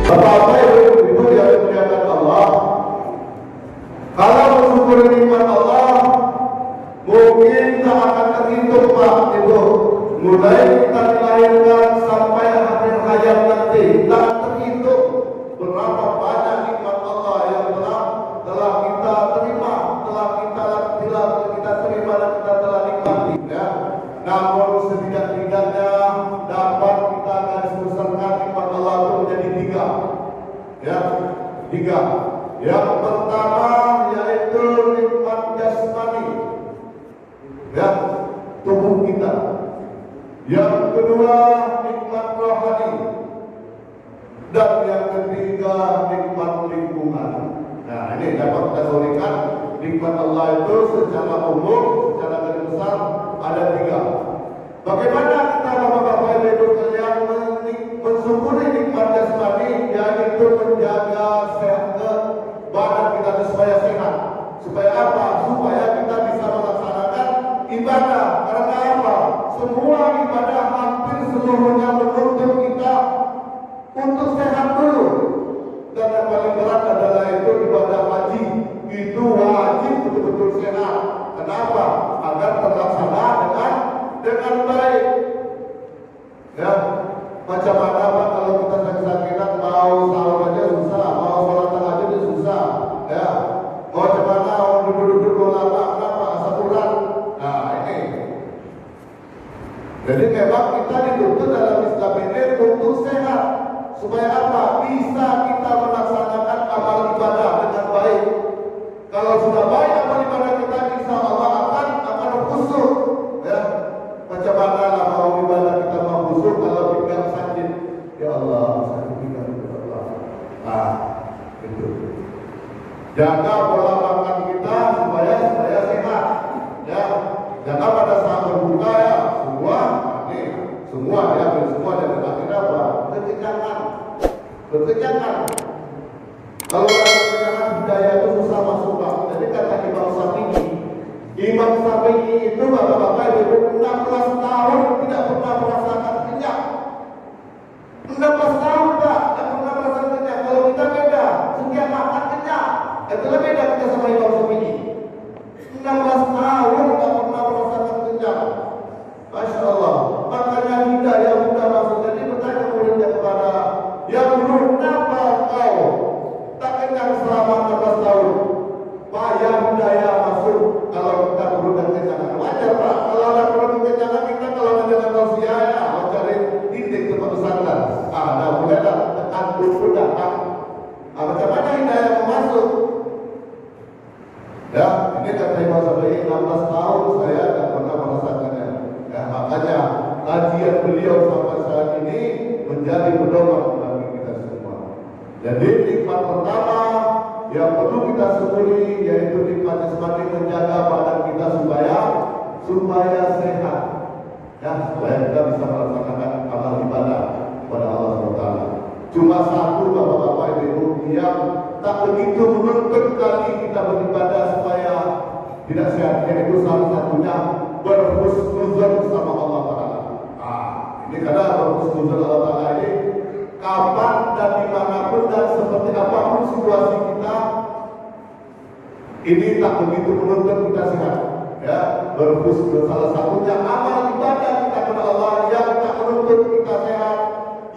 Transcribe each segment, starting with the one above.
Bapak-bapak ibu yang dimuliakan Allah, kalau mensyukuri nikmat Allah, mungkin tak akan terhitung Pak Ibu. Mulai kita dilahirkan sampai akhir hayat nanti, tak terhitung berapa banyak nikmat Allah yang telah kita terima, telah kita terima dan kita telah nikmati. Ya. Namun setidak-tidaknya dapat kita garis besarkan nikmat Allah itu menjadi tiga. Ya, tiga. Yang pertama yaitu nikmat jasmani, ya, tubuh kita. Yang kedua nikmat rohani, dan yang ketiga nikmat lingkungan. Nah, ini dapat kita sorongkan nikmat Allah itu secara umum, secara garis besar ada tiga. Bagaimana kita bapak-bapak ibu sekalian mensyukuri nikmat jasmani, yaitu menjaga sehat badan kita supaya sehat. Supaya apa? Supaya kita bisa melaksanakan ibadah. Karena apa? Semua ibadah hampir seluruhnya menuntut kita untuk sehat dulu. Dan yang paling berat adalah itu ibadah haji. Itu wajib betul-betul sehat. Kenapa? Agar terlaksana dengan baik. Ya, macam mana Pak kalau kita sakit-sakitan mau sahur aja susah, mau sholat tahajud aja susah. Ya, mau macam mana mau duduk-duduk mau lama kenapa asal urat. Nah ini. Jadi memang kita dituntut dalam Islam ini untuk sehat. Supaya apa? Bisa kita melaksanakan amal ibadah dengan baik. Kalau sudah baik amal ibadah kita, insya Allah akan khusyuk. Ya, macam mana lah mau ibadah kita mau khusyuk kalau pinggang sakit? Ya Allah, sakit pinggang ya Allah. Ah, itu. Jaga pola makan kita supaya sehat. Ya, jangan pada saat berbuka ya semua dan akhirnya apa? Berkejangan. Kalau ada berkejangan budaya itu susah masuk Pak. Jadi kata Imam Syafi'i itu bapak-bapak ibu 16 tahun tidak pernah merasakan kenyang. 16 tahun Pak, tidak pernah merasakan kenyang. Kalau kita beda, setiap makan kenyang. Itulah beda kita sama Imam Syafi'i. 16 tahun tidak pernah merasakan kenyang. Masya Allah. Makanya hidayah mudah masuk. Jadi bertanya muridnya kepada yang guru, kenapa kau tak kenyang selama 16 tahun? Payah hidayah masuk. Kalau kita perlukan kenyangan wajar Pak. Kalau ada perlu kenyangan kita kalau menjaga manusia ya cari titik tempat pesantren. Ada boleh tak tekan dulu datang. Macam mana hidayah masuk? Ya, ini kata Imam Syafi'i 16 tahun saya tidak pernah merasakannya. Ya, makanya kajian beliau sampai saat ini menjadi pedoman bagi kita semua. Jadi nikmat pertama yang perlu kita syukuri yaitu nikmat jasmani, menjaga badan kita supaya sehat. Ya, supaya kita bisa melaksanakan amal ibadah kepada Allah SWT. Cuma satu bapak-bapak ibu yang tak begitu menuntut kali kita beribadah supaya tidak sehat, yaitu salah satunya berhusnuzon sama Allah Ta'ala. Ini karena berhusnuzon Allah Ta'ala ini kapan dan dimanapun dan seperti apapun situasi kita, ini tak begitu menuntut kita sehat. Ya, berhusnuzon salah satunya amal ibadah kita kepada Allah yang tak menuntut kita sehat,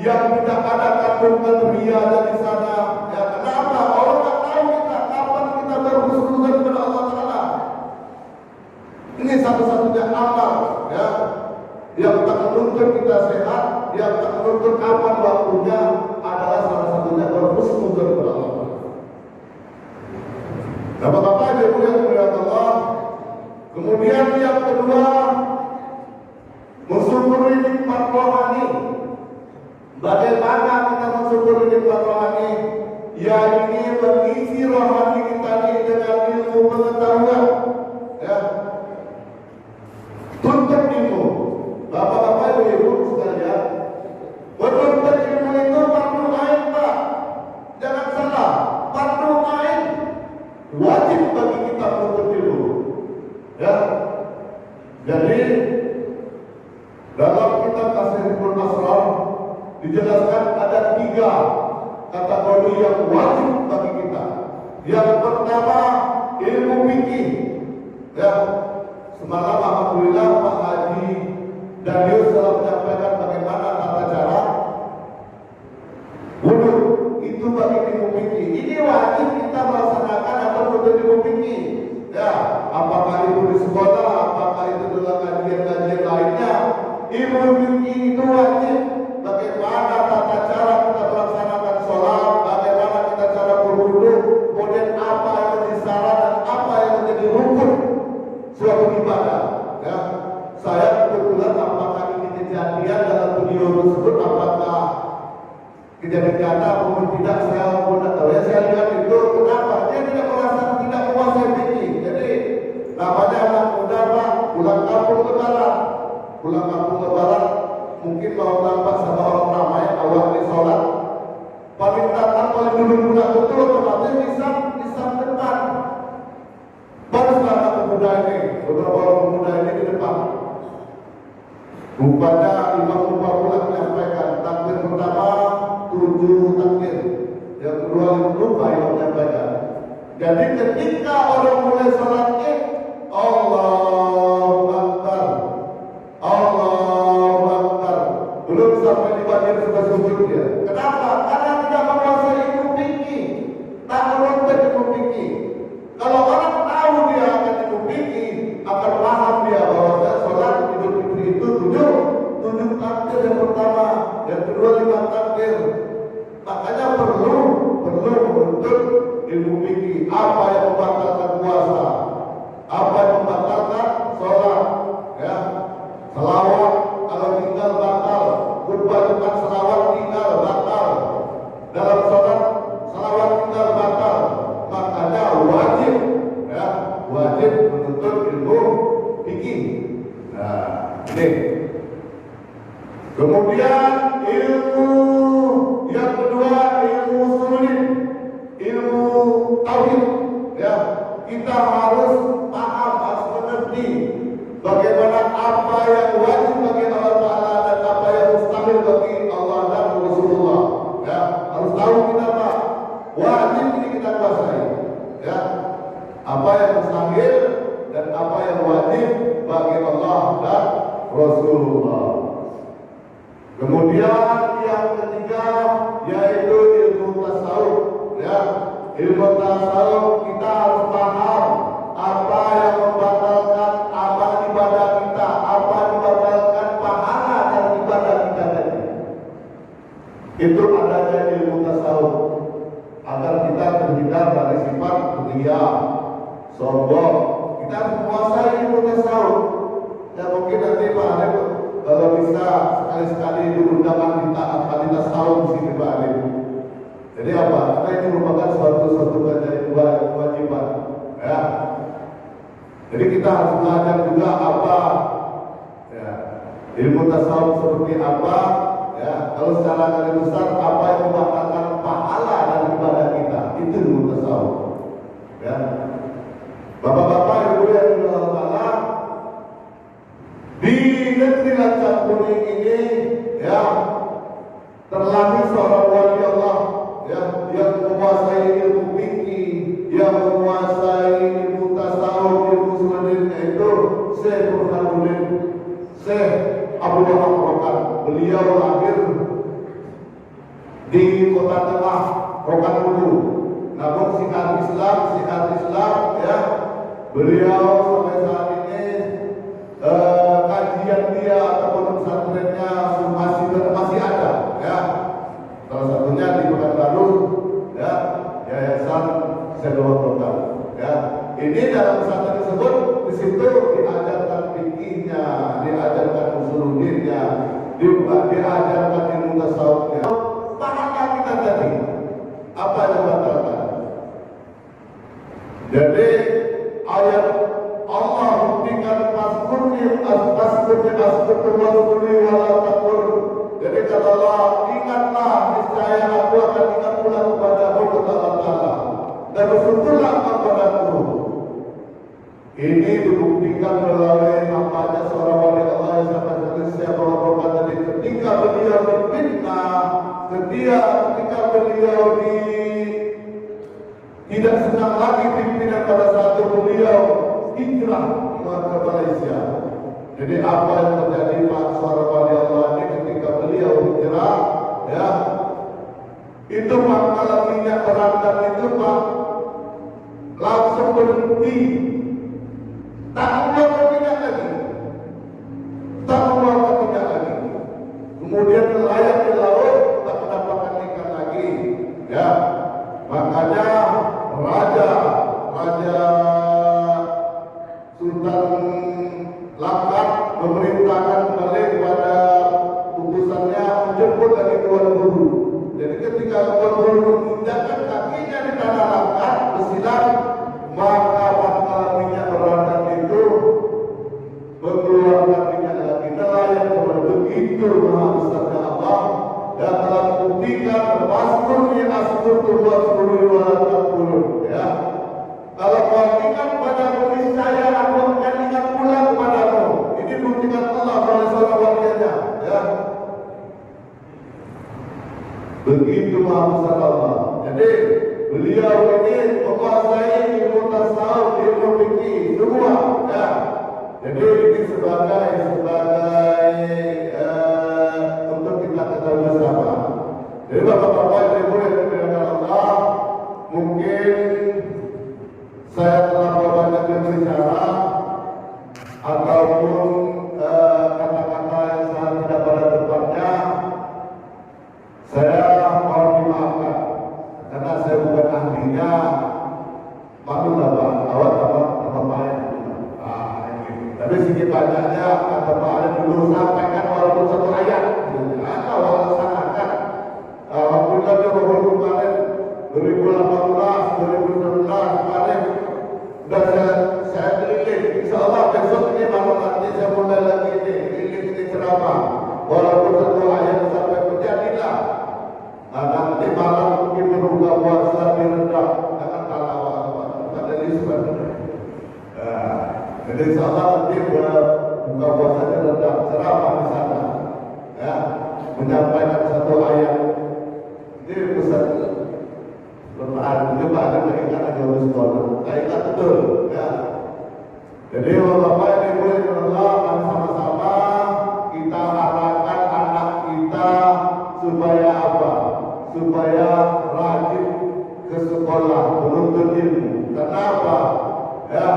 yang tidak ada kandungan ria di sana. Ya, kenapa? Orang tak tahu kita kapan kita berhusnuzon kepada Allah Ta'ala. Ini satu-satunya amal ya yang tak menuntut kita sehat, yang tak menuntut kapan waktunya, adalah salah satunya berhusnuzon kepada Allah. Bapak-bapak ibu yang dimuliakan Allah. Kemudian yang kedua, mensyukuri nikmat rohani. Bagaimana kita mensyukuri nikmat rohani? Ya, ini mengisi rohani kita ini dengan ilmu pengetahuan. Ya, tuntut ilmu. Bapak-bapak ibu sekalian, menuntut ilmu itu fardu ain Pak. Jangan salah, fardu ain. Wajib bagi kita menuntut ilmu. Ya, jadi dalam kitab Tasriful Asrar dijelaskan ada 3 kategori yang wajib bagi kita. Yang pertama, ilmu fikih. Ya, semalam alhamdulillah Pak Haji Danius telah menyampaikan bagaimana tata cara wudhu. Itu bagi ilmu fikih. Ini wajib kita melaksanakan atau menuntut ilmu fikih. Ya, apakah itu di sekolah, apakah itu dalam kajian-kajian lainnya, ilmu fikih itu wajib. Bagaimana tata cara kita melaksanakan sholat, bagaimana kita cara berwudhu, kemudian apa yang menjadi syarat dan apa yang menjadi rukun suatu ibadah. Ya, saya kebetulan apakah ini kejadian dalam video tersebut, apakah kejadian nyata maupun tidak, saya pun tahu. Ya, saya lihat itu kenapa dia tidak merasa tidak menguasai fikih. Jadi namanya anak muda Pak, pulang kampung lebaran, mungkin mau nampak sama orang ramai awal di sholat, paling datang paling dulu muda betul otomatis bisa depan. Baru setelah anak pemuda ini, beberapa orang pemuda ini di depan. Rupanya imam pulang menyampaikan takbir pertama 7 takbir, yang kedua lupa yang menyampaikan. Jadi ketika orang mulai sholat Allahu Akbar, Allahu Akbar, belum sampai di bagian sudah sujud dia. Kenapa? Karena tidak menguasai ilmu fikih, tak menuntut ilmu fikih. Kalau orang tahu dia akan ilmu fikih, akan paham dia bahwa sholat Idul Fitri itu 7 takbir yang pertama, yang kedua 5 takbir. Makanya perlu menuntut ilmu fikih. Apa yang membatalkan puasa, apa yang membatalkan sholat, ya, selawat kalau tinggal batal, khutbah Jumat selawat tinggal batal, dalam sholat selawat tinggal batal. Makanya wajib menuntut ilmu fikih. Nah, ini. Kemudian ilmu yang kedua, ilmu usulin, ilmu tauhid. Ya, kita harus paham, harus mengerti bagaimana apa yang wajib bagi Allah Taala dan apa yang mustahil bagi Allah dan Rasulullah. Ya, harus tahu kita Pak. Wajib ini kita kuasai. Ya, apa yang mustahil dan apa yang wajib bagi Allah dan Rasulullah. Kemudian yang ketiga yaitu ilmu tasawuf. Ya, ilmu tasawuf kita harus paham apa yang membatalkan amal ibadah kita, apa yang membatalkan pahala dan ibadah kita tadi. Itu adanya ilmu tasawuf agar kita terhindar dari sifat riya, sombong. Kita harus menguasai ilmu tasawuf. Ya, mungkin nanti Pak Arif kalau bisa sekali-sekali diundangkan di tasawuf di sini Pak Arif. Jadi apa? Karena ini merupakan suatu kewajiban. Ya. Jadi kita harus belajar juga apa, ya, ilmu tasawuf seperti apa. Ya, kalau secara garis besar apa yang membatalkan pahala dan ibadah kita, itu ilmu tasawuf. Ya. Bapak-bapak, ibu yang Allah Taala, di negeri Lancang Kuning ini, ya, terlahir seorang wali Allah, ya, yang menguasai ilmu fikih, yang menguasai ilmu tasawuf, ilmu sunnah, yaitu Syekh Burhanuddin Syekh Abu Wahab Rokan. Beliau lahir di kota tengah Rokan Hulu. Namun syiar Islam, ya, beliau sampai saat ini kajian dia ataupun pesantrennya masih ada, ya. Salah satunya di Pekanbaru, ya, Yayasan Syedullah Rokan. Ya, ini dalam pesantren tersebut di situ diajarkan fikihnya, diajarkan usuluddinnya, diajarkan ilmu tasawufnya. Pahamlah kita tadi apa yang batalkan. Jadi ayat Allah buktikan askurni wala takur. Jadi kata Allah, ingatlah, niscaya aku akan ingat pula kepadamu, kata Allah Ta'ala, dan bersyukurlah kepadaku. Ini dibuktikan melalui hambanya seorang wali Allah yang sampai dari siapa orang tadi, ketika beliau dipitnah, ketika beliau tidak senang lagi pimpinan pada saat beliau hijrah ke Malaysia. Jadi apa yang terjadi Pak Suara Wali Allah ini ketika beliau hijrah, ya, itu pangkalan minyak berandan itu Pak langsung berhenti, tak mengeluarkan minyak lagi, kemudian nelayan di laut tak mendapatkan ikan lagi, ya. Makanya Raja Sultan Langkat memerintahkan kembali kepada utusannya menjemput lagi Tuan Guru. Jadi ketika Tuan Guru menginjakkan kakinya di tanah Langkat bersilang, maka pangkalan minyak berandan itu mengeluarkan minyak lagi. Nelayan kepada begitu maha besarnya Allah, dan telah membuktikan Masmurnya Asmur Tuhan 10.260, ya. Kalau kau ingat pada niscaya aku akan ingat pula kepadamu. Ini buktikan Allah pada seorang walinya, ya. Begitu maha besar Allah. Jadi beliau ini menguasai ilmu tasawuf, ilmu fikih semua, ya. Jadi ini sebagai untuk kita ketahui bersama. Jadi bapak-bapak ibu yang dimuliakan Allah, mungkin saya telah banyak berbicara ataupun kata-kata yang sangat tidak pada tempatnya. Saya mohon dimaafkan karena saya bukan ahlinya. Maklumlah Pak, awal main. Tapi sedikit banyaknya kata Pak Alif dulu sampaikan walaupun satu ayat. Kalau laksanakan, alhamdulillah dia baru kemarin 2018, 2019 kemarin dan saya keliling. Insya Allah besok ini malam nanti saya mulai lagi ini keliling ceramah. Walaupun satu ayat sampai menjadilah. Nah, nanti malam mungkin berbuka puasa di rendah dengan talawah pada Lisbon. Jadi insya Allah nanti buka puasanya rendah ceramah di sana, ya, menyampaikan satu ayat. Ini pesan bermain itu Pak ada mengingat aja sekolah, ingat betul, ya. Jadi bapak yang dimuliakan Allah, sama-sama kita arahkan anak kita supaya apa? Supaya rajin ke sekolah menuntut ilmu. Kenapa? Ya.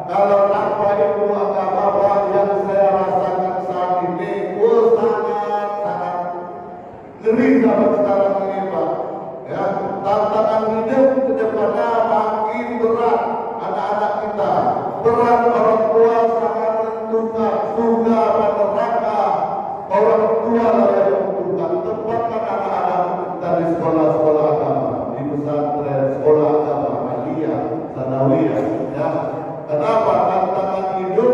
Kalau tanpa ilmu agama Pak yang saya rasakan saat ini, sangat ngeri zaman sekarang ini Pak. Ya, tantangan hidup ke depannya makin berat anak-anak kita. Berat orang tua sangat menentukan surga dan neraka. Orang tua lah yang menentukan. Tempatkan anak-anak kita di sekolah-sekolah agama, di pesantren, sekolah agama, aliyah, sanawiyah, ya. Kenapa tantangan hidup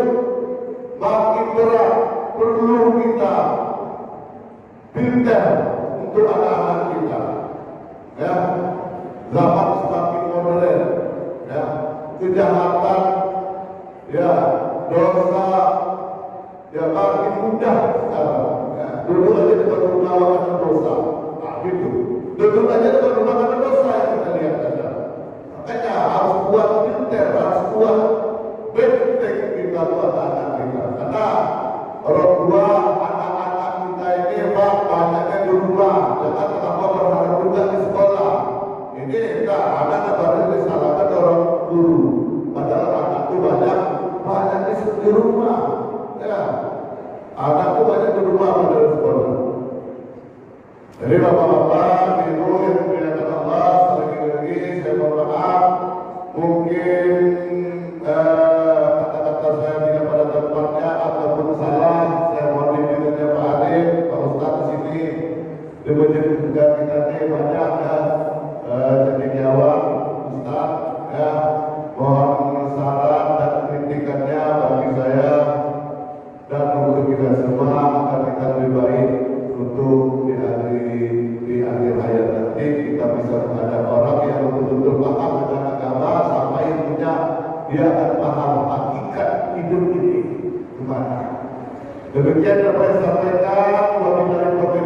makin berat? Perlu kita pintar untuk anak-anak kita, ya. Zaman semakin modern, ya. Kejahatan, ya, dosa, ya, makin mudah sekarang. Ya. Dulu aja depan rumah ada dosa, nah, gitu. Dulu aja depan rumah ada dosa yang kita lihat saja. Makanya harus buat pintar, harus buat penting kita buat anak kita. Karena orang tua anak-anak kita ini Pak banyaknya di rumah, jangan terlalu berharap juga di sekolah. Ini enggak ada kabarnya disalahkan orang guru. Padahal anak itu banyak di rumah, ya. Anak itu banyak di rumah pada sekolah. Jadi bapak-bapak, ibu yang dimuliakan Allah, lagi-lagi saya mohon maaf, mungkin kata-kata saya tidak pada tempatnya ataupun salah. Saya mohon bimbingannya Pak Arif, Pak Ustaz di sini. Di masjid juga kita ini banyak, ya, cendekiawan Ustaz, ya. Mohon saran dan kritikannya bagi saya dan untuk kita semua agar kita lebih baik untuk di akhir hayat nanti kita bisa menghadap orang yang betul-betul paham dengan agama sampai ilmunya dia akan paham hakikat hidup ini kemana. Demikian dapat saya sampaikan. Wabillahi taufiq